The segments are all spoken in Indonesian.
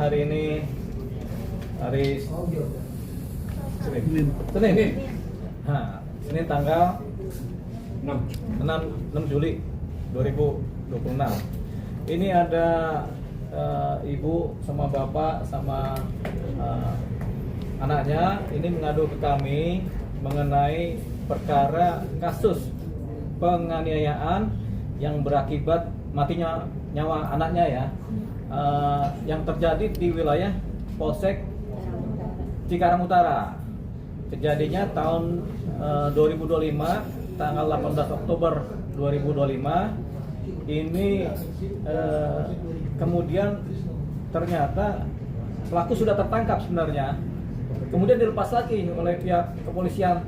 hari ini hari Senin. Nah, Senin tanggal 6 Juli 2026. Ini ada ibu sama bapak sama anaknya ini mengadu ke kami mengenai perkara kasus penganiayaan yang berakibat matinya nyawa anaknya ya, yang terjadi di wilayah Polsek Cikarang Utara. Kejadiannya tahun 2025 tanggal 18 Oktober 2025. Ini kemudian ternyata pelaku sudah tertangkap sebenarnya. Kemudian dilepas lagi oleh pihak kepolisian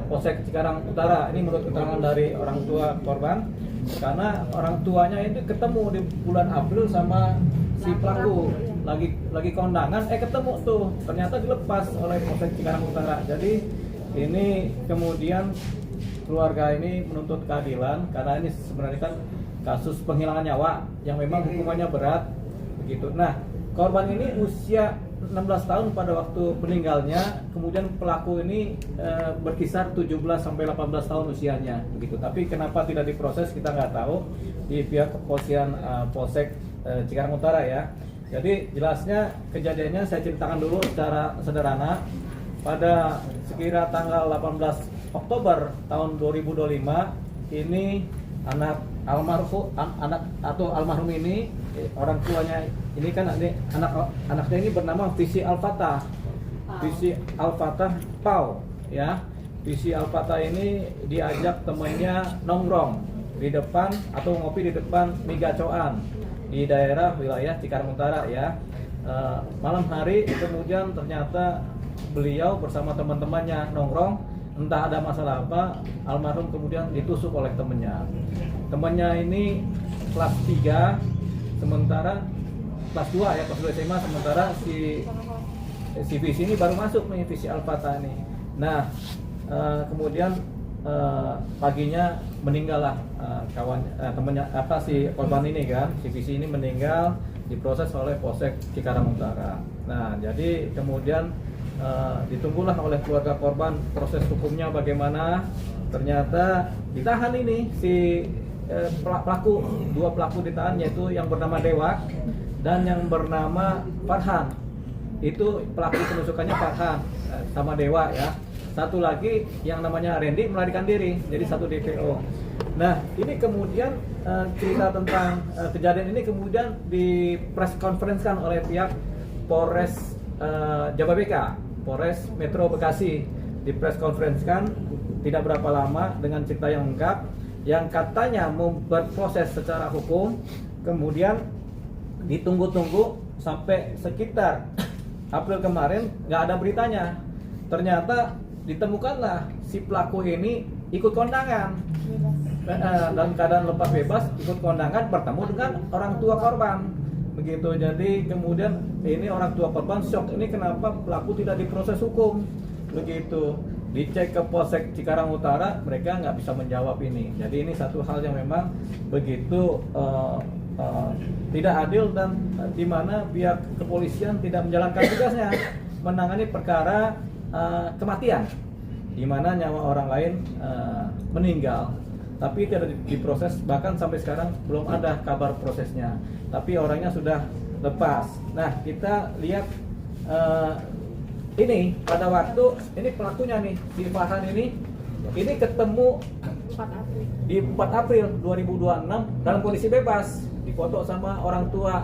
Polsek Cikarang Utara. Ini menurut keterangan dari orang tua korban, karena orang tuanya itu ketemu di bulan April sama si pelaku lagi kondangan, ketemu tuh, ternyata dilepas oleh Polsek Cikarang Utara. Jadi ini kemudian keluarga ini menuntut keadilan karena ini sebenarnya kan kasus penghilangan nyawa yang memang hukumannya berat begitu. Nah, korban ini usia 16 tahun pada waktu meninggalnya, kemudian pelaku ini berkisar 17 sampai 18 tahun usianya begitu. Tapi kenapa tidak diproses kita nggak tahu di pihak kepolisian Polsek Cikarang Utara ya. Jadi jelasnya kejadiannya saya ceritakan dulu secara sederhana. Pada sekira tanggal 18 Oktober tahun 2025 ini anak almarhum ini, orang tuanya ini kan anaknya ini bernama Visi Al-Fatah. Visi Al-Fatah Pau ya. Visi Al-Fatah ini diajak temannya nongkrong di depan atau ngopi di depan Migacoan di daerah wilayah Cikarang Utara ya. Malam hari kemudian ternyata beliau bersama teman-temannya nongkrong, entah ada masalah apa, almarhum kemudian ditusuk oleh temannya ini kelas 3, sementara kelas 2 ya, kelas 2 SMA, sementara si Visi ini baru masuk nih, Visi Al-Fatah ini. Nah, kemudian paginya meninggal lah temannya si korban ini kan, si Visi ini meninggal, diproses oleh Polsek Cikarang Utara. Nah, jadi kemudian ditunggulah oleh keluarga korban proses hukumnya bagaimana. Ternyata ditahan ini si pelaku, dua pelaku ditahan, yaitu yang bernama Dewa dan yang bernama Farhan. Itu pelaku penusukannya Farhan sama Dewa ya. Satu lagi yang namanya Randy melarikan diri, jadi satu DPO. Nah, ini kemudian cerita tentang kejadian ini kemudian di press conference-kan oleh pihak Polres Jababeka, Polres Metro Bekasi, di press conference-kan tidak berapa lama dengan cerita yang lengkap, yang katanya mau berproses secara hukum, kemudian ditunggu-tunggu sampai sekitar April kemarin nggak ada beritanya. Ternyata ditemukanlah si pelaku ini ikut kondangan dalam keadaan lepas bebas, ikut kondangan bertemu dengan orang tua korban begitu. Jadi kemudian ini orang tua korban shock, ini kenapa pelaku tidak diproses hukum begitu. Dicek ke Polsek Cikarang Utara, mereka nggak bisa menjawab ini. Jadi ini satu hal yang memang begitu tidak adil, dan di mana pihak kepolisian tidak menjalankan tugasnya menangani perkara kematian, di mana nyawa orang lain meninggal tapi tidak diproses, bahkan sampai sekarang belum ada kabar prosesnya, tapi orangnya sudah lepas. Nah, kita lihat ini pada waktu ini pelakunya nih, si Farhan ini ketemu 4 April. di 4 April 2026 dalam kondisi bebas, difoto sama orang tua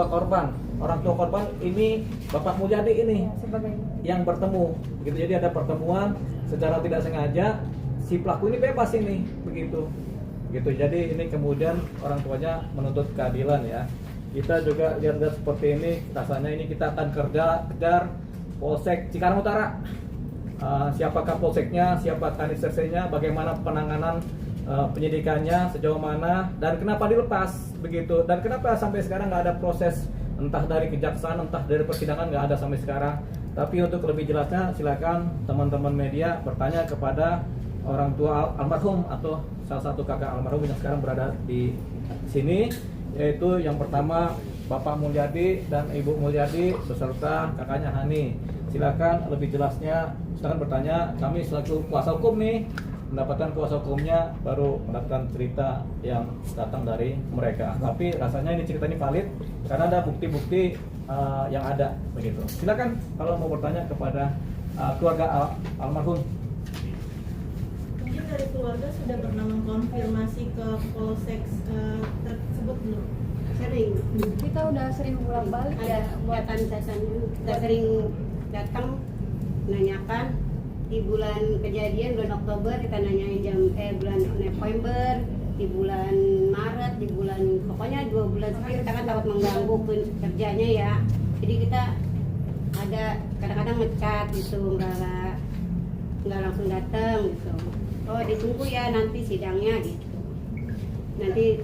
korban. Orang tua korban ini Bapak Mulyadi ini Sebagai yang bertemu begitu. Jadi ada pertemuan secara tidak sengaja, si pelaku ini bebas ini begitu. Jadi ini kemudian orang tuanya menuntut keadilan ya. Kita juga lihat seperti ini, rasanya ini kita akan kejar Polsek Cikarang Utara. Siapakah polseknya, siapa kanisersenya, bagaimana penanganan penyidikannya sejauh mana, dan kenapa dilepas begitu, dan kenapa sampai sekarang nggak ada proses, entah dari kejaksaan, entah dari persidangan, nggak ada sampai sekarang. Tapi untuk lebih jelasnya silakan teman-teman media bertanya kepada orang tua almarhum atau salah satu kakak almarhum yang sekarang berada di sini, yaitu yang pertama Bapak Mulyadi dan Ibu Mulyadi beserta kakaknya Hani. Silakan lebih jelasnya, silakan bertanya. Kami selaku kuasa hukum nih, mendapatkan kuasa hukumnya baru mendapatkan cerita yang datang dari mereka. Tapi rasanya ini cerita ini valid karena ada bukti-bukti yang ada begitu. Silakan kalau mau bertanya kepada keluarga almarhum. Mungkin dari keluarga sudah pernah mengkonfirmasi ke polsek tersebut belum? Sering. Kita udah sering bolak-balik Ada buatan sasannya. Udah sering datang nanyakan di bulan kejadian bulan Oktober kita nanyain bulan November, di bulan Maret, di bulan pokoknya 2 bulan sekali kita kan takut mengganggu kerjanya ya. Jadi kita ada kadang-kadang ngecat gitu, nggak langsung datang gitu. Oh ditunggu ya nanti sidangnya gitu. Nanti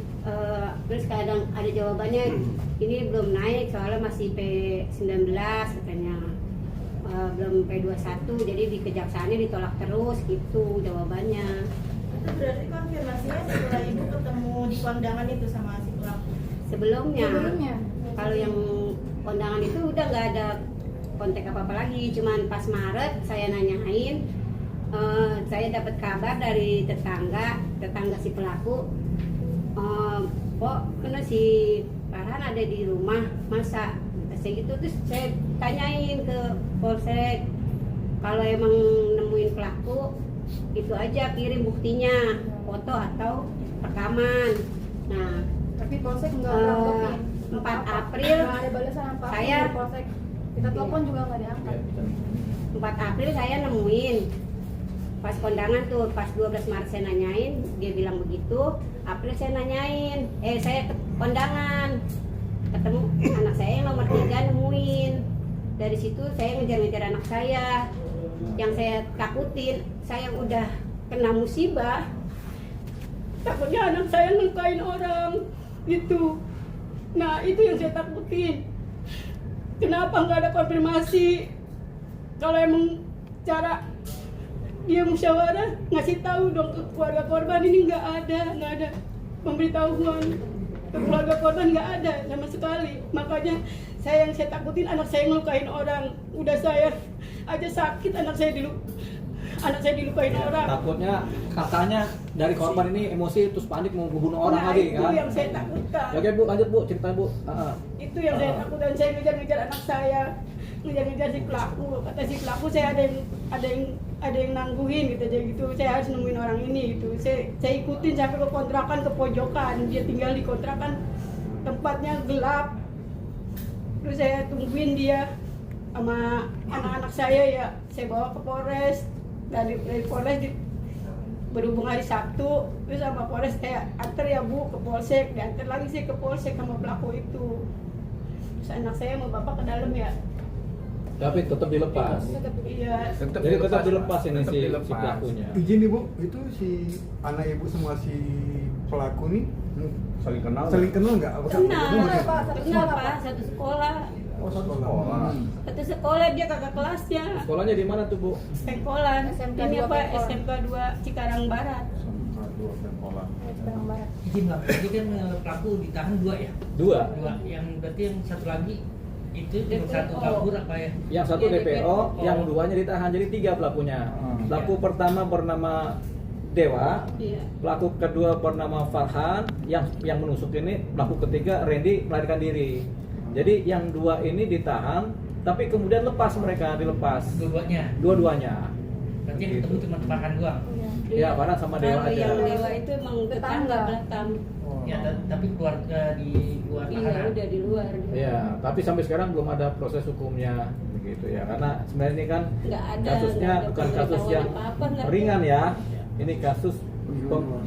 terus kadang ada jawabannya ini belum naik soalnya masih P19 katanya. Belum P21 jadi di kejaksaannya ditolak terus gitu jawabannya. Itu berarti konfirmasinya setelah ibu ketemu di kondangan itu sama si pelaku? Sebelumnya kalau yang kondangan itu udah nggak ada kontak apa-apa lagi, cuman pas Maret saya nanyain, saya dapat kabar dari tetangga si pelaku, kok kena si Farhan ada di rumah masa saya gitu. Terus saya tanyain ke polsek kalau emang nemuin pelaku itu aja kirim buktinya foto atau rekaman. Nah tapi polsek nggak beranggap 4 April nggak ada balasan apa saya dari polsek. Kita telepon juga nggak diangkat. 4 April saya nemuin pas kondangan tuh, pas 12 Maret saya nanyain dia bilang begitu. April saya nanyain, saya ke kondangan ketemu anak saya yang nomor 3 nemuin. Dari situ saya ngejar-ngejar anak saya. Yang saya takutin, saya udah kena musibah, takutnya anak saya ngelukain orang gitu. Nah itu yang saya takutin. Kenapa nggak ada konfirmasi? Kalau emang cara dia musyawarah ngasih tahu dong ke keluarga korban, ini nggak ada pemberitahuan ke keluarga korban, nggak ada sama sekali. Makanya yang saya takutin anak saya ngelukain orang. Udah saya aja sakit, anak saya dilukain orang. Takutnya kakaknya dari korban ini emosi terus panik mau membunuh orang lagi kan? Itu yang saya takutkan. Oke Bu, lanjut Bu, cerita Bu. Itu yang saya takutkan. Saya ngejar-ngejar anak saya, ngejar-ngejar si pelaku. Kata si pelaku saya ada yang nangguhin gitu aja gitu. Saya harus nemuin orang ini gitu. Saya ikutin sampai ke kontrakan, ke pojokan. Dia tinggal di kontrakan, tempatnya gelap. Terus saya tungguin dia sama anak-anak saya ya. Saya bawa ke Polres. Dari Polres berhubung hari Sabtu, terus sama Polres saya antar ya Bu ke Polsek, diantar lagi sih ke Polsek sama pelaku itu. Terus anak saya sama bapak ke dalam ya. Tapi tetap dilepas. Iya. Jadi tetap dilepas ini si pelakunya. Izin Ibu, itu si anak Ibu sama si pelaku nih Saling kenal? saling kenal nggak? Kenal Pak, satu sekolah. Oh, satu sekolah. Satu sekolah, dia kakak kelasnya. Sekolahnya di mana tuh Bu? Sekolah. SMK Ini 2 apa? Pengkolan. SMK 2 Cikarang Barat. Sama dua sekolah. Sekarang barat. Izin Bang, ini kan pelaku ditahan 2 ya? Dua. 2, yang berarti yang satu lagi itu cuma DPO. satu kabur apa ya? Yang satu Iya, DPO, DPO. yang duanya ditahan, jadi 3 pelakunya. Pelaku Iya. pertama bernama Dewa, Iya. pelaku kedua bernama Farhan, yang menusuk ini, pelaku ketiga Randy melarikan diri. Jadi yang 2 ini ditahan, tapi kemudian lepas mereka, dilepas. Dua-duanya. Dua-duanya. Berarti yang ketemu cuma Farhan doang. Ya, Farhan sama Dewa Kalau aja. yang Dewa itu emang tetangga belakang. Ya, tapi keluarga di luar Iya, tahanan. udah di luar. Ya, tapi sampai sekarang belum ada proses hukumnya begitu ya. Karena sebenarnya ini kan Nggak ada, kasusnya nggak ada bukan kasus pemberitahuan yang apa-apa, nggak ada. ringan ya. Ini kasus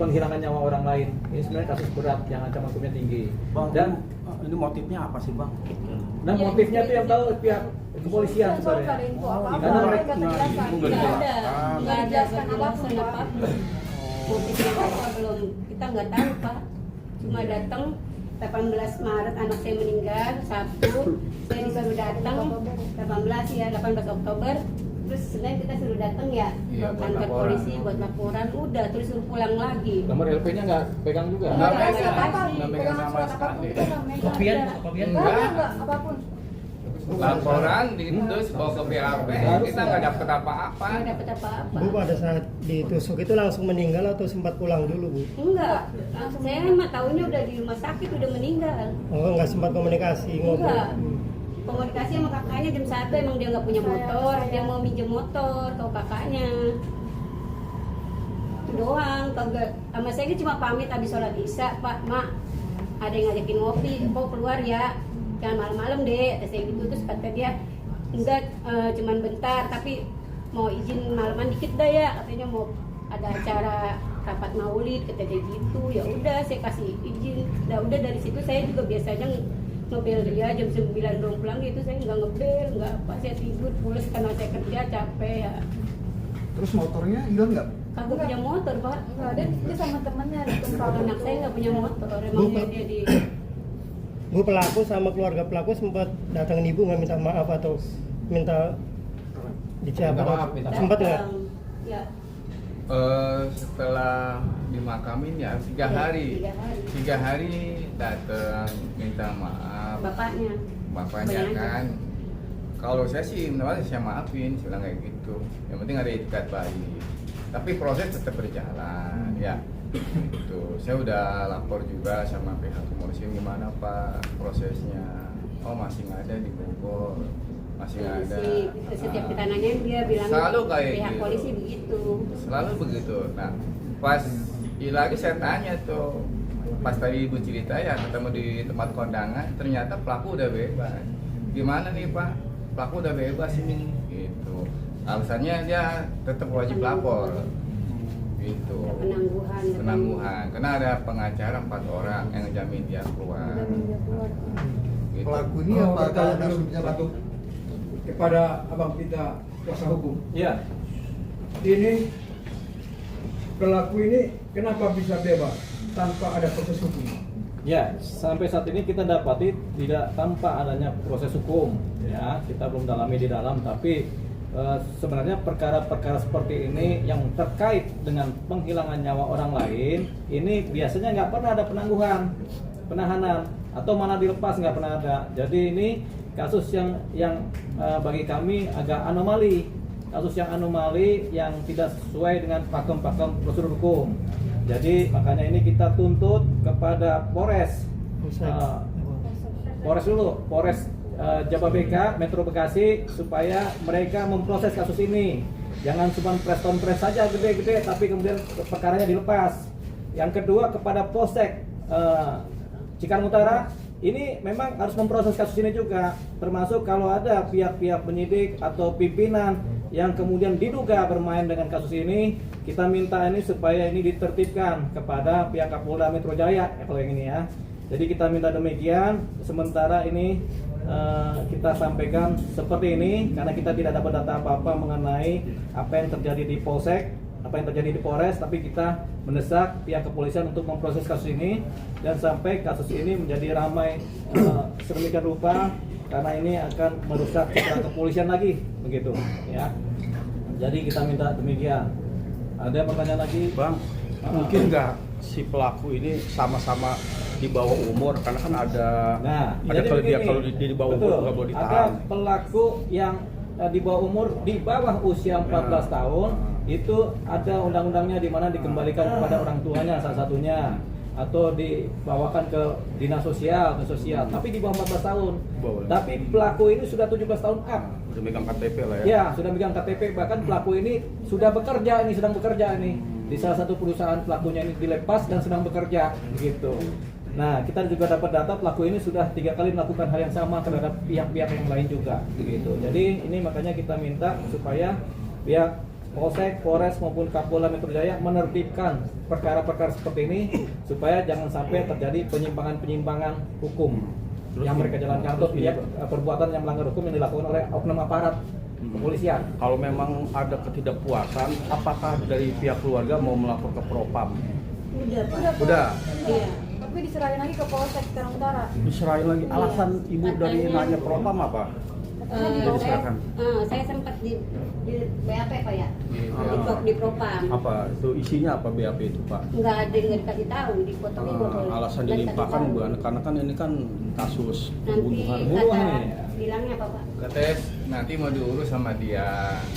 penghilangan nyawa orang lain. Ini sebenarnya kasus berat yang ancaman hukumnya tinggi. Dan Ini motifnya apa sih Bang? dan Ya, motifnya tuh yang tahu pihak kepolisian Soal sebenarnya. ada info apa-apa, Karena mereka mereka- nggak dijelasan. Nggak Nggak ada, dijelaskan. nggak ada Dijelaskan penjelasan apapun, Pak. apapun. Motifnya apa belum, kita nggak tahu Pak. Cuma datang 18 Maret anak saya meninggal, Sabtu saya disuruh datang 18 Oktober terus Senin kita suruh datang ya Iya, ke buat kantor laporan. polisi buat laporan, udah terus suruh pulang lagi. Nomor LP-nya nggak pegang juga. Nggak Nggak pegang. apa-apa, Nggak pegang pegangan sama surat apapun sekali. kita nggak megang. Kopian, Nggak kopian. enggak, apapun. Laporan terus bawa ke BAP, kita nggak dapet apa-apa. Nggak dapet apa-apa. Bu pada saat ditusuk itu langsung meninggal atau sempat pulang dulu Bu? Enggak, saya mah tahunya udah di rumah sakit udah meninggal. Oh nggak sempat komunikasi ngobrol? Enggak. Komunikasi sama kakaknya jam 1 emang dia nggak punya motor, dia mau minjem motor ke kakaknya. Itu doang, kagak. Sama saya ini cuma pamit habis sholat isya, Pak, Mak, ada yang ngajakin ngopi, kok keluar ya, jangan malam-malam deh, kata saya gitu. Terus kata dia, enggak, cuman bentar, tapi mau izin malaman dikit dah ya, katanya mau ada acara rapat maulid, kata dia gitu. Ya udah, saya kasih izin. Udah dari situ saya juga biasanya ngebel dia jam 9 belum pulang gitu, saya nggak ngebel, nggak apa, saya tidur pulas karena saya kerja capek ya. Terus motornya hilang nggak? Kagak punya motor, Pak. Enggak, dia sama temennya ditumpang. Anak saya nggak punya motor, emang dia di Bu pelaku sama keluarga pelaku sempat datangin Ibu nggak minta maaf atau minta dicap? Minta maaf, minta maaf. Sempat nggak? datang. Ya, Setelah dimakamin ya 3 hari. 3 hari. 3 hari datang minta maaf. Bapaknya. Bapaknya Bayangin. kan. Kalau saya sih menurut saya maafin, saya bilang kayak gitu. Yang penting ada etikat baik. Tapi proses tetap berjalan, ya. Itu. Saya udah lapor juga sama pihak kepolisian gimana Pak prosesnya. Oh masih nggak ada di Bogor, masih nggak ada. Setiap kita nanyain dia bilang Selalu kayak pihak gitu. polisi begitu. Selalu begitu. Nah, pas lagi saya tanya tuh, pas tadi Ibu cerita ya ketemu di tempat kondangan, ternyata pelaku udah bebas. Gimana nih Pak? Pelaku udah bebas ini, gitu. Alasannya dia tetap wajib lapor, gitu. Ada penangguhan. Penangguhan, karena ada pengacara 4 orang yang ngejamin dia keluar. Gitu. Pelaku ini Oh, apa bertanya dulu kasusnya Pak? satu kepada abang kita kuasa hukum. Iya. Ini pelaku ini kenapa bisa bebas tanpa ada proses hukum? Ya, sampai saat ini kita dapati tidak tanpa adanya proses hukum. Ya, kita belum dalami di dalam, tapi sebenarnya perkara-perkara seperti ini yang terkait dengan penghilangan nyawa orang lain, ini biasanya nggak pernah ada penangguhan, penahanan, atau malah dilepas nggak pernah ada. Jadi ini kasus yang bagi kami agak anomali, kasus yang anomali yang tidak sesuai dengan pakem-pakem prosedur hukum. Jadi makanya ini kita tuntut kepada Polres, Polres dulu, Polres Jababeka, Metro Bekasi, supaya mereka memproses kasus ini. Jangan cuma press saja gede-gede, tapi kemudian perkaranya dilepas. Yang kedua kepada Polsek Cikarang Utara, ini memang harus memproses kasus ini juga, termasuk kalau ada pihak-pihak penyidik atau pimpinan yang kemudian diduga bermain dengan kasus ini, kita minta ini supaya ini ditertibkan kepada pihak Kapolda Metro Jaya kalau yang ini ya. Jadi kita minta demikian. Sementara ini kita sampaikan seperti ini karena kita tidak dapat data apa-apa mengenai apa yang terjadi di Polsek, apa yang terjadi di Polres, tapi kita mendesak pihak kepolisian untuk memproses kasus ini dan sampai kasus ini menjadi ramai sedemikian rupa, karena ini akan merusak citra kepolisian lagi begitu ya. Jadi kita minta demikian. Ada pertanyaan lagi, Bang, mungkin nggak si pelaku ini sama-sama di bawah umur, karena kan ada jadi kalau dia begini, kalau di bawah betul, umur nggak boleh ada ditahan. pelaku yang di bawah umur, di bawah usia 14 tahun itu ada undang-undangnya di mana dikembalikan kepada orang tuanya salah satunya, atau dibawakan ke dinas sosial, tapi di bawah 14 tahun. Boleh. Tapi pelaku ini sudah 17 tahun up. Udah megang KTP lah ya. Ya, sudah megang KTP, bahkan pelaku ini sedang bekerja di salah satu perusahaan. Pelakunya ini dilepas dan sedang bekerja begitu. Nah, kita juga dapat data pelaku ini sudah 3 kali melakukan hal yang sama terhadap pihak-pihak yang lain juga begitu. Jadi ini makanya kita minta supaya pihak Polsek, Polres maupun Kapolda Metro Jaya menertibkan perkara-perkara seperti ini supaya jangan sampai terjadi penyimpangan-penyimpangan hukum yang mereka jalankan atau pihak perbuatan yang melanggar hukum yang dilakukan oleh oknum aparat kepolisian. Kalau memang ada ketidakpuasan, apakah dari pihak keluarga mau melapor ke Propam? Udah, Pak. Udah. Iya. Tapi diserahin lagi ke Polsek Cikarang Utara. Diserahin lagi. Alasan ibu dari nanya Propam apa? Saya sempat di BAP Pak ya, Ah. di Propam. Apa itu isinya apa BAP itu Pak? Nggak ada yang dikasih tahu, dipotongin botol. Alasan Dan dilimpahkan kasih tahu. karena kan ini kan kasus Nanti pembunuhan. Buruan kata nih. bilangnya apa Pak? Katanya nanti mau diurus sama dia.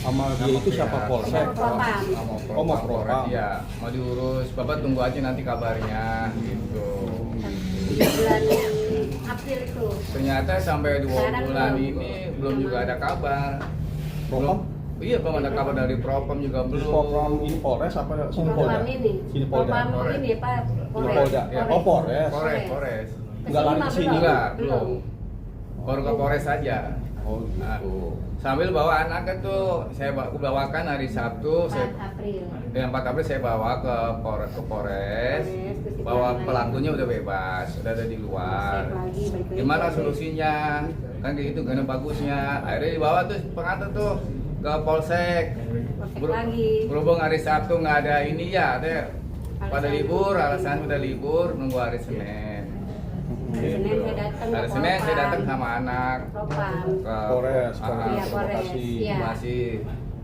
Sama dia itu siapa, Polsek? Propam. Sama Oh, mau Propam. Propam. Iya, mau diurus. Bapak tunggu aja nanti kabarnya gitu. Bulan April itu. Ternyata sampai 2 Sekarang bulan belum. ini belum juga ada kabar. Propam? Iya, belum ada kabar dari Propam juga belum. Propam ini Polres apa sini Polda? Propam ini. Sini Polda. Propam Polres. ini Pak. Sini Polda. Ya. Oh Polres. Polres. Nggak lari ke sini? Enggak, belum. Baru ke Polres saja. Oh Nah, gitu. sambil bawa anaknya tuh, aku bawakan hari Sabtu, 4 April. 4 April saya bawa ke Polres, bahwa pelakunya udah bebas, udah ada di luar. Gimana solusinya? Kan kayak gitu, gimana bagusnya? Akhirnya dibawa tuh pengantar tuh ke Polsek. Lagi. Berhubung hari Sabtu nggak ada ini ya, deh. Pada Alasan. libur, alasan udah libur, nunggu hari Senin. Hari Senin saya datang ke Hari Senin saya Propam. datang sama anak Propam. ke Polres, Ah, Polres. Iya, Polres. Lokasi. Iya. masih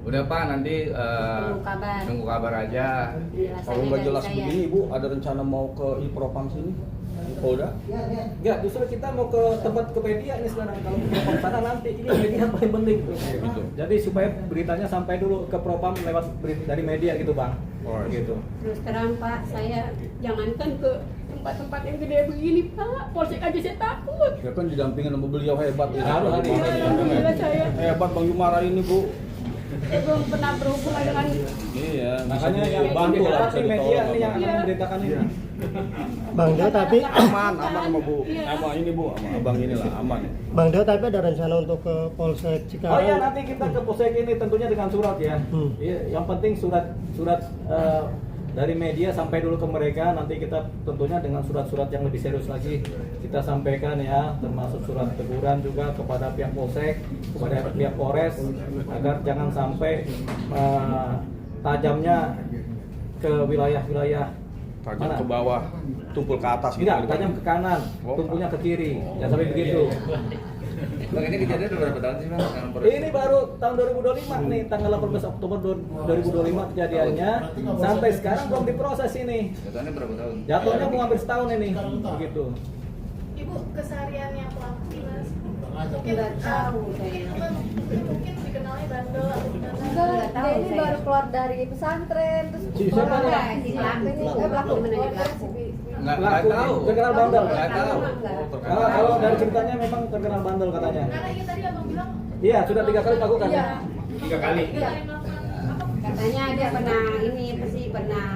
udah Pak nanti Tunggu kabar. tunggu kabar aja. Penjelasannya Kalau nggak dari jelas saya. begini Ibu, ada rencana mau ke Propam sini? Di Polda? Enggak, justru kita mau ke tempat ke media ini sekarang. Kalau ke sana nanti ini media paling penting tuh. Gitu. Jadi supaya beritanya sampai dulu ke Propam lewat dari media gitu Bang. Oh, Gitu. Terus terang Pak, saya jangankan ke tempat-tempat yang gede begini Pak, Polsek aja saya takut. Ya kan didampingin sama beliau hebat ini. Harus, harus. Bang Yumara ini. Alhamdulillah saya. Hebat Bang Yumara ini Bu. Saya belum pernah berhubungan dengan Iya, Makanya bisa yang dibantu lah, dikasih bisa media ditolong, ini yang Bang. akan memberitakan ini. Bang Deo tapi Aman sama Bu. Sama ini Bu, sama Abang inilah aman. Bang Deo tapi ada rencana untuk ke Polsek Cikarang. Oh iya, nanti kita ke Polsek ini tentunya dengan surat ya. Iya, yang penting surat dari media sampai dulu ke mereka. Nanti kita tentunya dengan surat-surat yang lebih serius lagi kita sampaikan ya, termasuk surat teguran juga kepada pihak Polsek, kepada pihak Polres, agar jangan sampai tajamnya ke wilayah-wilayah Tajam mana? ke bawah, tumpul ke atas gitu. Tidak, tajam ke kanan, Oh. tumpunya ke kiri, jangan sampai begitu. Bang, ini kejadian udah berapa tahun sih Bang? Ini baru tahun 2025 nih, tanggal 18 Oktober 2025 kejadiannya. Sampai sekarang belum diproses ini. Jatuhnya berapa tahun? Jatuhnya mau hampir setahun ini. Begitu. Ibu kesehariannya pelaku gimana sih? Nggak tahu saya. Itu kan mungkin dikenalnya bandel atau gimana? Enggak, Nggak tahu dia ini saya. baru keluar dari pesantren terus Si siapa orang nih? lain, Si pelaku ini pelaku. pelaku Gimana dia keluar pelaku? si Nggak Pelaku tahu. terkenal bandel. Nggak tahu. Kalau dari ceritanya memang terkenal bandel katanya. Karena ini tadi abang bilang Iya, sudah 3 kali melakukan. Iya. 3 kali. tiga kali melakukan apa? Katanya dia pernah ini pasti pernah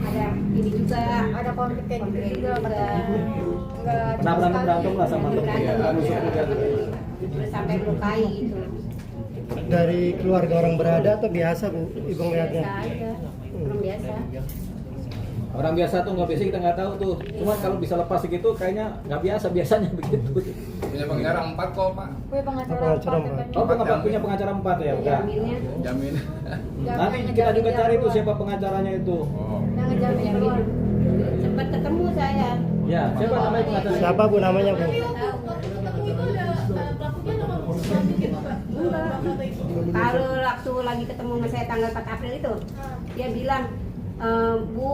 ada ini juga, Ada konflik kayak gitu juga katanya. Enggak Pernah berantem lah sama temen. berantem Ya, nusuk juga. terus sampai melukai gitu. Dari keluarga orang berada atau biasa Bu, Ibu melihatnya? Biasa aja, orang biasa. Orang biasa tuh nggak biasa kita nggak tahu tuh. Cuma kalau bisa lepas segitu kayaknya nggak biasa biasanya begitu. Punya pengendara 4 kok Pak. Punya pengacara Pengacara empat, empat. katanya. Oh, pengacara punya pengacara 4 ya, udah. Jaminnya Jamin. Nanti kita juga cari tuh siapa pengacaranya itu. Oh. Yang ngejamin keluar. sempat ketemu saya. Ya, siapa namanya pengacara? Siapa Bu namanya Bu? Tapi waktu ketemu itu ada pelakunya sama suami gitu Pak? Kata itu. Kalau waktu lagi ketemu sama saya tanggal 4 April itu, dia bilang, Bu,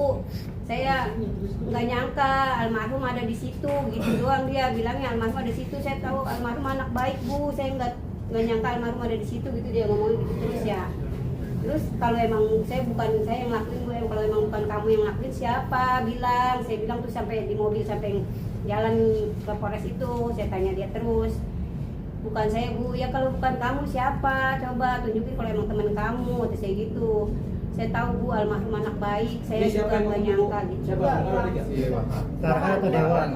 saya nggak nyangka almarhum ada di situ, gitu doang dia bilangnya, almarhum ada di situ. Saya tahu almarhum anak baik Bu, saya nggak nyangka almarhum ada di situ, gitu dia ngomong gitu terus ya. Terus kalau emang bukan saya yang ngelakuin Bu, kalau emang bukan kamu yang ngelakuin siapa bilang? Saya bilang tuh sampai di mobil sampai jalan ke Polres itu, saya tanya dia terus. Bukan saya Bu, ya kalau bukan kamu siapa? Coba tunjukin kalau emang teman kamu, atau saya gitu. Saya tahu Bu almarhum anak baik, saya Ini siapa juga yang nggak ngomong, Bu? nyangka gitu. Siapa? Pengacara tiga? Iya, Tarhan atau Dewan?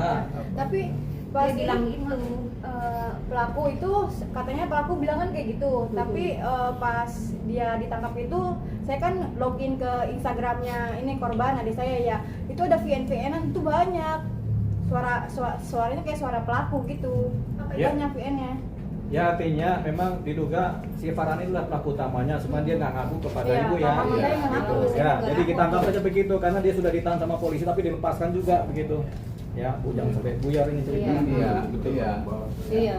Tapi Dia pas bilang gitu. pelaku itu katanya pelaku bilang kan kayak gitu, tapi pas dia ditangkap itu saya kan login ke Instagramnya ini korban adik saya ya, itu ada VN-an itu banyak suaranya kayak suara pelaku gitu, Ya. banyak VN-nya. Ya artinya memang diduga si Farhan inilah pelaku utamanya, cuma dia nggak ngaku kepada Iya, ibu ya. Pak Hamada yang nggak ngaku. Ya, jadi kita anggap saja begitu karena dia sudah ditahan sama polisi tapi dilepaskan juga begitu. Ya, Bu jangan sampai buyar ini cerita. Iya. Iya, iya. Iya.